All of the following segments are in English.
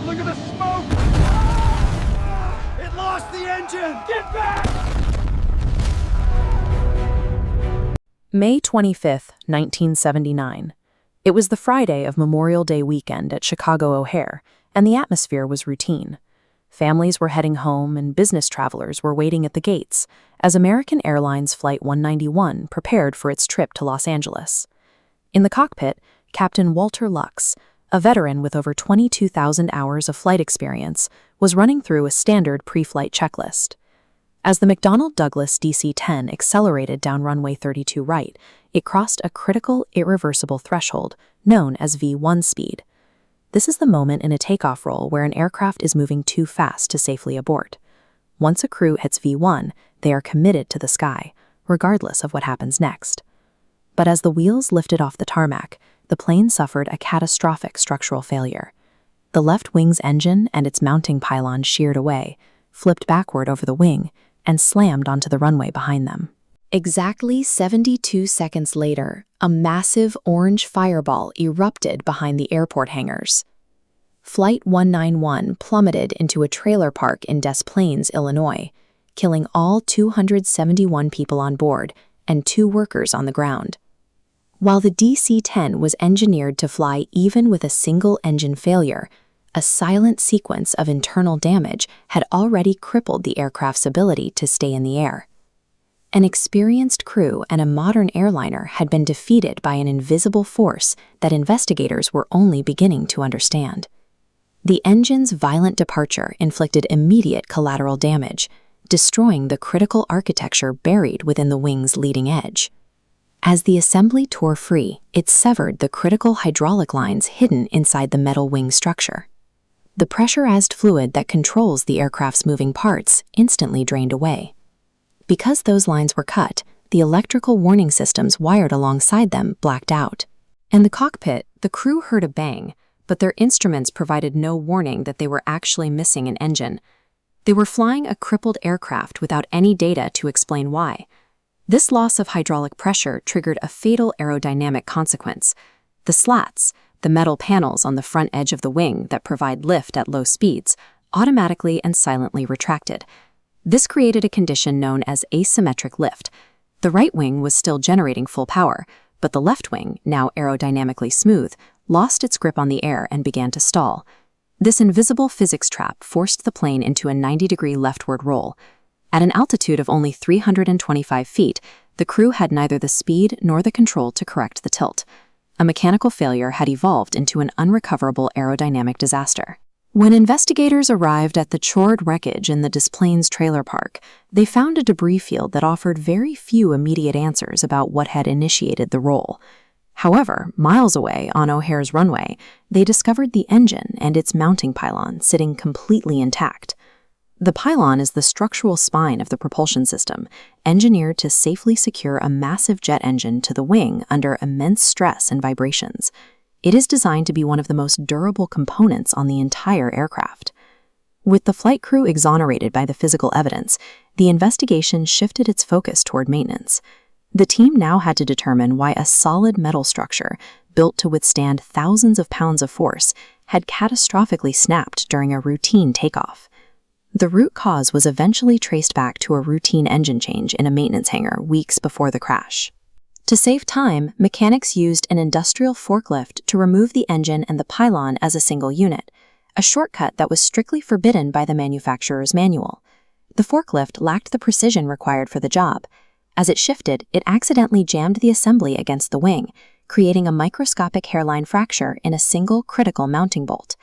Look at the smoke! It lost the engine! Get back! May 25, 1979. It was the Friday of Memorial Day weekend at Chicago O'Hare, and the atmosphere was routine. Families were heading home and business travelers were waiting at the gates as American Airlines Flight 191 prepared for its trip to Los Angeles. In the cockpit, Captain Walter Lux, a veteran with over 22,000 hours of flight experience, was running through a standard pre-flight checklist. As the McDonnell Douglas DC-10 accelerated down runway 32 right, it crossed a critical, irreversible threshold known as V1 speed. This is the moment in a takeoff roll where an aircraft is moving too fast to safely abort. Once a crew hits V1, they are committed to the sky, regardless of what happens next. But as the wheels lifted off the tarmac, the plane suffered a catastrophic structural failure. The left wing's engine and its mounting pylon sheared away, flipped backward over the wing, and slammed onto the runway behind them. Exactly 72 seconds later, a massive orange fireball erupted behind the airport hangars. Flight 191 plummeted into a trailer park in Des Plaines, Illinois, killing all 271 people on board and 2 workers on the ground. While the DC-10 was engineered to fly even with a single engine failure, a silent sequence of internal damage had already crippled the aircraft's ability to stay in the air. An experienced crew and a modern airliner had been defeated by an invisible force that investigators were only beginning to understand. The engine's violent departure inflicted immediate collateral damage, destroying the critical architecture buried within the wing's leading edge. As the assembly tore free, it severed the critical hydraulic lines hidden inside the metal wing structure. The pressurized fluid that controls the aircraft's moving parts instantly drained away. Because those lines were cut, the electrical warning systems wired alongside them blacked out. In the cockpit, the crew heard a bang, but their instruments provided no warning that they were actually missing an engine. They were flying a crippled aircraft without any data to explain why. This loss of hydraulic pressure triggered a fatal aerodynamic consequence. The slats, the metal panels on the front edge of the wing that provide lift at low speeds, automatically and silently retracted. This created a condition known as asymmetric lift. The right wing was still generating full power, but the left wing, now aerodynamically smooth, lost its grip on the air and began to stall. This invisible physics trap forced the plane into a 90-degree leftward roll. At an altitude of only 325 feet, the crew had neither the speed nor the control to correct the tilt. A mechanical failure had evolved into an unrecoverable aerodynamic disaster. When investigators arrived at the chored wreckage in the Des Plaines trailer park, they found a debris field that offered very few immediate answers about what had initiated the roll. However, miles away on O'Hare's runway, they discovered the engine and its mounting pylon sitting completely intact. The pylon is the structural spine of the propulsion system, engineered to safely secure a massive jet engine to the wing under immense stress and vibrations. It is designed to be one of the most durable components on the entire aircraft. With the flight crew exonerated by the physical evidence, the investigation shifted its focus toward maintenance. The team now had to determine why a solid metal structure, built to withstand thousands of pounds of force, had catastrophically snapped during a routine takeoff. The root cause was eventually traced back to a routine engine change in a maintenance hangar weeks before the crash. To save time, mechanics used an industrial forklift to remove the engine and the pylon as a single unit, a shortcut that was strictly forbidden by the manufacturer's manual. The forklift lacked the precision required for the job. As it shifted, it accidentally jammed the assembly against the wing, creating a microscopic hairline fracture in a single critical mounting bolt.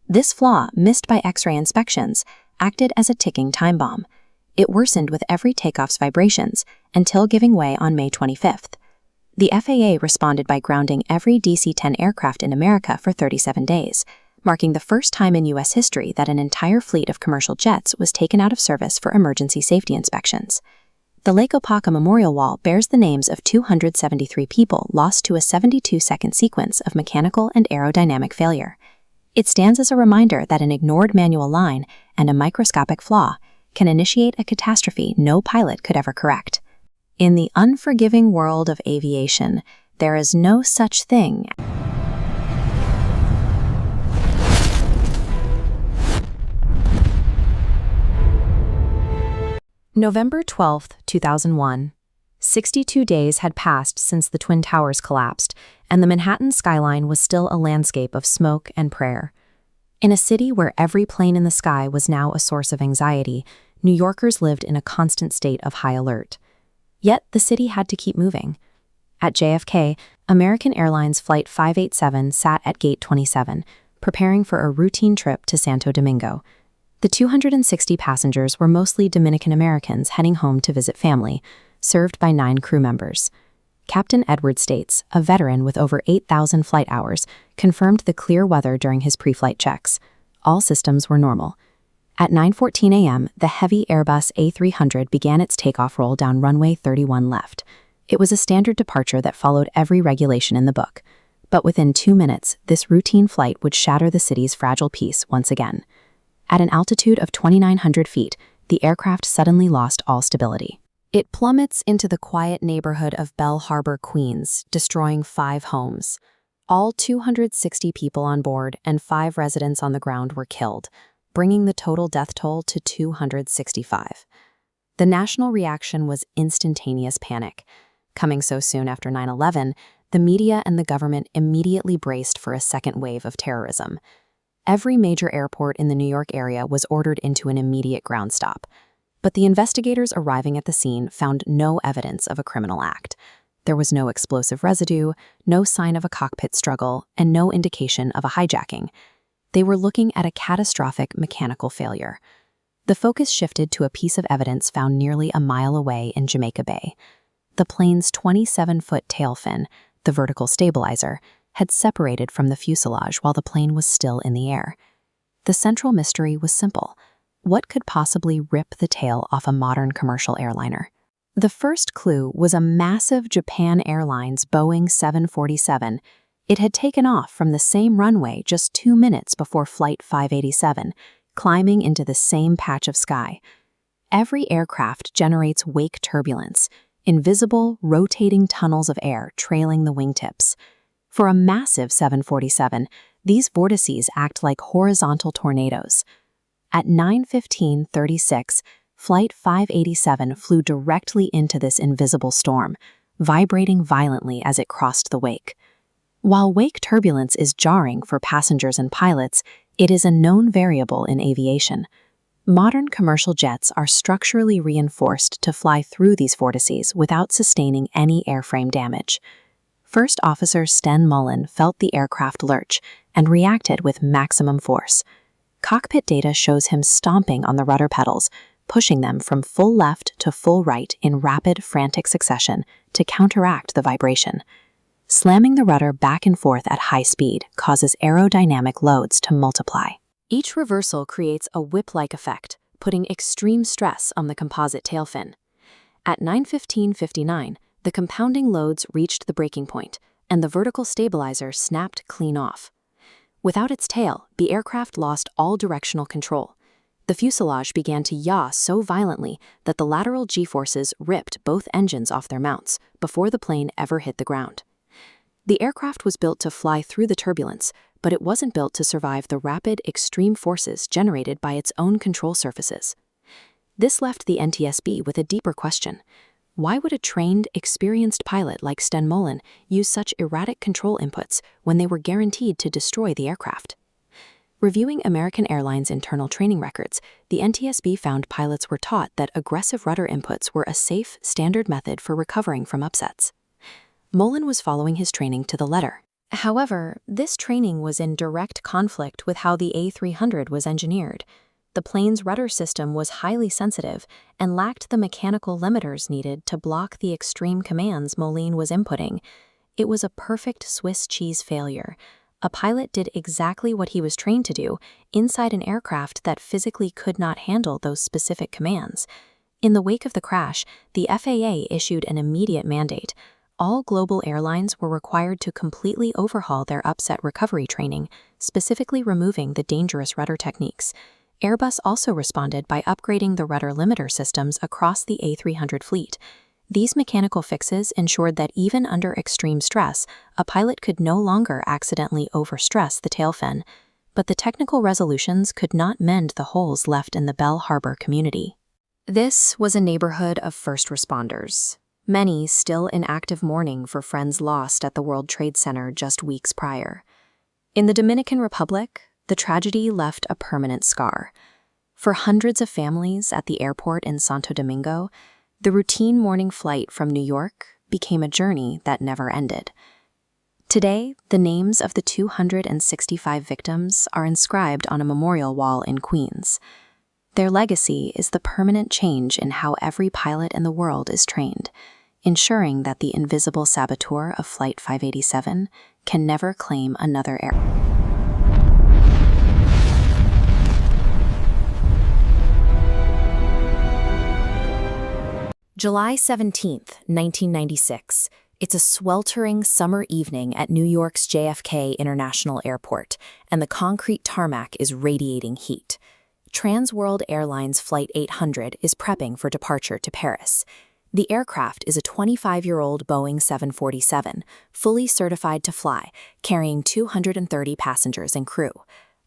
This flaw, missed by X-ray inspections, acted as a ticking time bomb. It worsened with every takeoff's vibrations until giving way on May 25th. The FAA responded by grounding every DC-10 aircraft in America for 37 days, marking the first time in U.S. history that an entire fleet of commercial jets was taken out of service for emergency safety inspections. The Lake Opaka Memorial Wall bears the names of 273 people lost to a 72-second sequence of mechanical and aerodynamic failure. It stands as a reminder that an ignored manual line and a microscopic flaw can initiate a catastrophe no pilot could ever correct. In the unforgiving world of aviation, there is no such thing November 12, 2001. 62 days had passed since the Twin Towers collapsed, and the Manhattan skyline was still a landscape of smoke and prayer. In a city where every plane in the sky was now a source of anxiety, New Yorkers lived in a constant state of high alert. Yet the city had to keep moving. At JFK, American Airlines Flight 587 sat at Gate 27, preparing for a routine trip to Santo Domingo. The 260 passengers were mostly Dominican Americans heading home to visit family, served by 9 crew members. Captain Edward States, a veteran with over 8,000 flight hours, confirmed the clear weather during his pre-flight checks. All systems were normal. At 9:14 a.m., the heavy Airbus A300 began its takeoff roll down runway 31 left. It was a standard departure that followed every regulation in the book. But within 2 minutes, this routine flight would shatter the city's fragile peace once again. At an altitude of 2,900 feet, the aircraft suddenly lost all stability. It plummets into the quiet neighborhood of Bell Harbor, Queens, destroying 5 homes. All 260 people on board and 5 residents on the ground were killed, bringing the total death toll to 265. The national reaction was instantaneous panic. Coming so soon after 9/11, the media and the government immediately braced for a second wave of terrorism. Every major airport in the New York area was ordered into an immediate ground stop. But the investigators arriving at the scene found no evidence of a criminal act. There was no explosive residue, no sign of a cockpit struggle, and no indication of a hijacking. They were looking at a catastrophic mechanical failure. The focus shifted to a piece of evidence found nearly a mile away in Jamaica Bay. The plane's 27-foot tail fin, the vertical stabilizer, had separated from the fuselage while the plane was still in the air. The central mystery was simple. What could possibly rip the tail off a modern commercial airliner? The first clue was a massive Japan Airlines Boeing 747. It had taken off from the same runway just 2 minutes before Flight 587, climbing into the same patch of sky. Every aircraft generates wake turbulence, invisible, rotating tunnels of air trailing the wingtips. For a massive 747, these vortices act like horizontal tornadoes. At 9:15:36, Flight 587 flew directly into this invisible storm, vibrating violently as it crossed the wake. While wake turbulence is jarring for passengers and pilots, it is a known variable in aviation. Modern commercial jets are structurally reinforced to fly through these vortices without sustaining any airframe damage. First Officer Sten Mullen felt the aircraft lurch and reacted with maximum force. Cockpit data shows him stomping on the rudder pedals, pushing them from full left to full right in rapid, frantic succession to counteract the vibration. Slamming the rudder back and forth at high speed causes aerodynamic loads to multiply. Each reversal creates a whip-like effect, putting extreme stress on the composite tail fin. At 9:15:59, the compounding loads reached the breaking point, and the vertical stabilizer snapped clean off. Without its tail, the aircraft lost all directional control. The fuselage began to yaw so violently that the lateral G-forces ripped both engines off their mounts before the plane ever hit the ground. The aircraft was built to fly through the turbulence, but it wasn't built to survive the rapid, extreme forces generated by its own control surfaces. This left the NTSB with a deeper question. Why would a trained, experienced pilot like Sten Mullen use such erratic control inputs when they were guaranteed to destroy the aircraft? Reviewing American Airlines' internal training records, the NTSB found pilots were taught that aggressive rudder inputs were a safe, standard method for recovering from upsets. Mullen was following his training to the letter. However, this training was in direct conflict with how the A300 was engineered. The plane's rudder system was highly sensitive and lacked the mechanical limiters needed to block the extreme commands Mullen was inputting. It was a perfect Swiss cheese failure. A pilot did exactly what he was trained to do inside an aircraft that physically could not handle those specific commands. In the wake of the crash, the FAA issued an immediate mandate. All global airlines were required to completely overhaul their upset recovery training, specifically removing the dangerous rudder techniques. Airbus also responded by upgrading the rudder limiter systems across the A300 fleet. These mechanical fixes ensured that even under extreme stress, a pilot could no longer accidentally overstress the tail fin. But the technical resolutions could not mend the holes left in the Bell Harbor community. This was a neighborhood of first responders, many still in active mourning for friends lost at the World Trade Center just weeks prior. In the Dominican Republic, the tragedy left a permanent scar. For hundreds of families at the airport in Santo Domingo, the routine morning flight from New York became a journey that never ended. Today, the names of the 265 victims are inscribed on a memorial wall in Queens. Their legacy is the permanent change in how every pilot in the world is trained, ensuring that the invisible saboteur of Flight 587 can never claim another air. July 17th, 1996. It's a sweltering summer evening at New York's JFK International Airport, and the concrete tarmac is radiating heat. Transworld Airlines Flight 800 is prepping for departure to Paris. The aircraft is a 25-year-old Boeing 747, fully certified to fly, carrying 230 passengers and crew.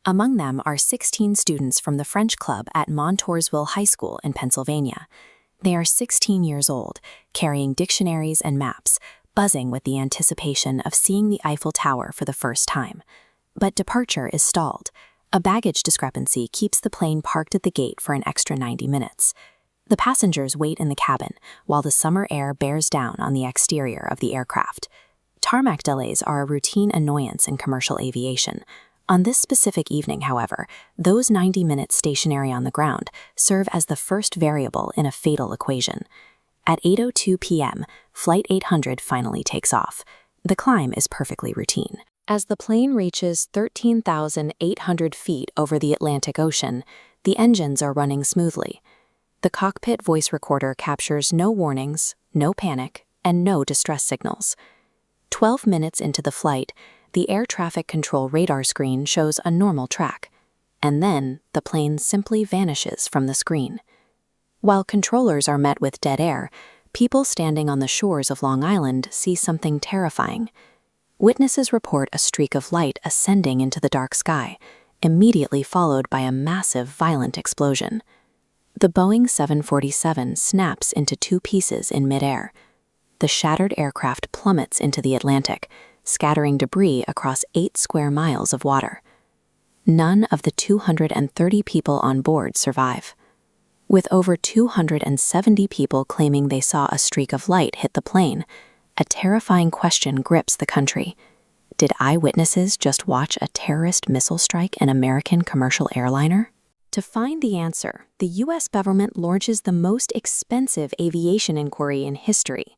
Among them are 16 students from the French Club at Montoursville High School in Pennsylvania. They are 16 years old, carrying dictionaries and maps, buzzing with the anticipation of seeing the Eiffel Tower for the first time. But departure is stalled. A baggage discrepancy keeps the plane parked at the gate for an extra 90 minutes. The passengers wait in the cabin while the summer air bears down on the exterior of the aircraft. Tarmac delays are a routine annoyance in commercial aviation. On this specific evening, however, those 90 minutes stationary on the ground serve as the first variable in a fatal equation. At 8:02 p.m., Flight 800 finally takes off. The climb is perfectly routine. As the plane reaches 13,800 feet over the Atlantic Ocean, the engines are running smoothly. The cockpit voice recorder captures no warnings, no panic, and no distress signals. 12 minutes into the flight, the air traffic control radar screen shows a normal track, and then the plane simply vanishes from the screen. While controllers are met with dead air, people standing on the shores of Long Island see something terrifying. Witnesses report a streak of light ascending into the dark sky, immediately followed by a massive, violent explosion. The Boeing 747 snaps into two pieces in midair. The shattered aircraft plummets into the Atlantic, scattering debris across 8 square miles of water. None of the 230 people on board survive. With over 270 people claiming they saw a streak of light hit the plane, a terrifying question grips the country. Did eyewitnesses just watch a terrorist missile strike an American commercial airliner? To find the answer, the U.S. government launches the most expensive aviation inquiry in history.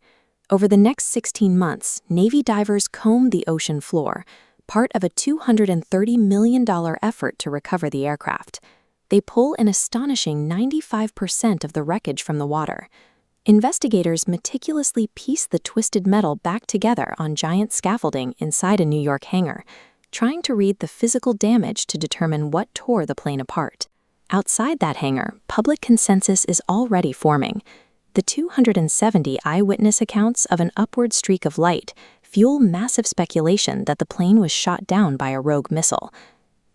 Over the next 16 months, Navy divers combed the ocean floor, part of a $230 million effort to recover the aircraft. They pull an astonishing 95% of the wreckage from the water. Investigators meticulously piece the twisted metal back together on giant scaffolding inside a New York hangar, trying to read the physical damage to determine what tore the plane apart. Outside that hangar, public consensus is already forming. The 270 eyewitness accounts of an upward streak of light fuel massive speculation that the plane was shot down by a rogue missile.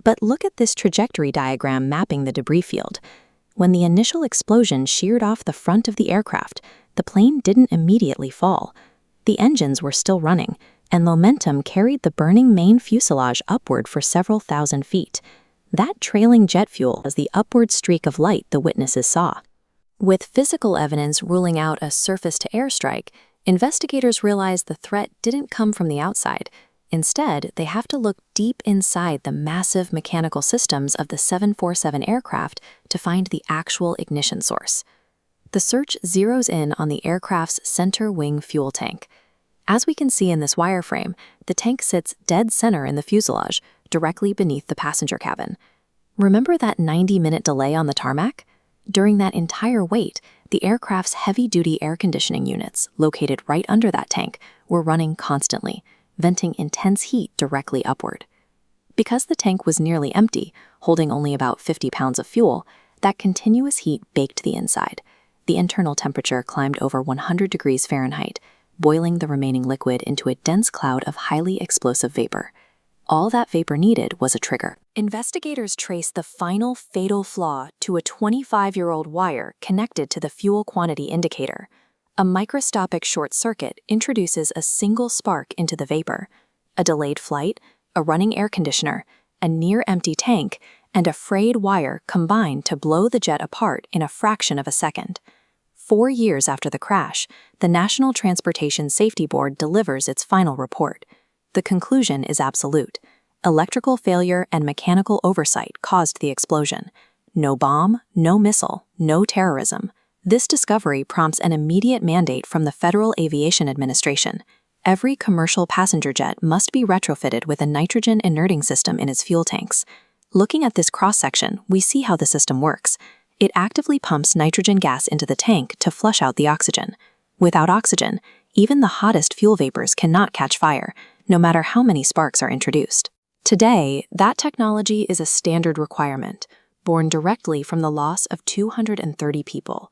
But look at this trajectory diagram mapping the debris field. When the initial explosion sheared off the front of the aircraft, the plane didn't immediately fall. The engines were still running, and momentum carried the burning main fuselage upward for several thousand feet. That trailing jet fuel was the upward streak of light the witnesses saw. With physical evidence ruling out a surface-to-air strike, investigators realized the threat didn't come from the outside. Instead, they have to look deep inside the massive mechanical systems of the 747 aircraft to find the actual ignition source. The search zeroes in on the aircraft's center wing fuel tank. As we can see in this wireframe, the tank sits dead center in the fuselage, directly beneath the passenger cabin. Remember that 90-minute delay on the tarmac? During that entire wait, the aircraft's heavy-duty air conditioning units, located right under that tank, were running constantly, venting intense heat directly upward. Because the tank was nearly empty, holding only about 50 pounds of fuel, that continuous heat baked the inside. The internal temperature climbed over 100 degrees Fahrenheit, boiling the remaining liquid into a dense cloud of highly explosive vapor. All that vapor needed was a trigger. Investigators traced the final fatal flaw to a 25-year-old wire connected to the fuel quantity indicator. A microscopic short circuit introduces a single spark into the vapor. A delayed flight, a running air conditioner, a near-empty tank, and a frayed wire combined to blow the jet apart in a fraction of a second. 4 years after the crash, the National Transportation Safety Board delivers its final report. The conclusion is absolute. Electrical failure and mechanical oversight caused the explosion. No bomb, no missile, no terrorism. This discovery prompts an immediate mandate from the Federal Aviation Administration. Every commercial passenger jet must be retrofitted with a nitrogen inerting system in its fuel tanks. Looking at this cross-section, we see how the system works. It actively pumps nitrogen gas into the tank to flush out the oxygen. Without oxygen, even the hottest fuel vapors cannot catch fire, no matter how many sparks are introduced. Today, that technology is a standard requirement, born directly from the loss of 230 people.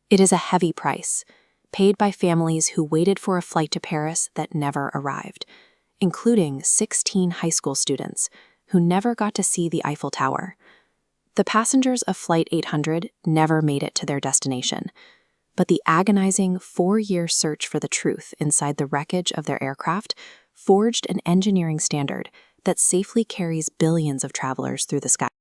It is a heavy price, paid by families who waited for a flight to Paris that never arrived, including 16 high school students who never got to see the Eiffel Tower. The passengers of Flight 800 never made it to their destination, but the agonizing 4-year search for the truth inside the wreckage of their aircraft forged an engineering standard that safely carries billions of travelers through the sky.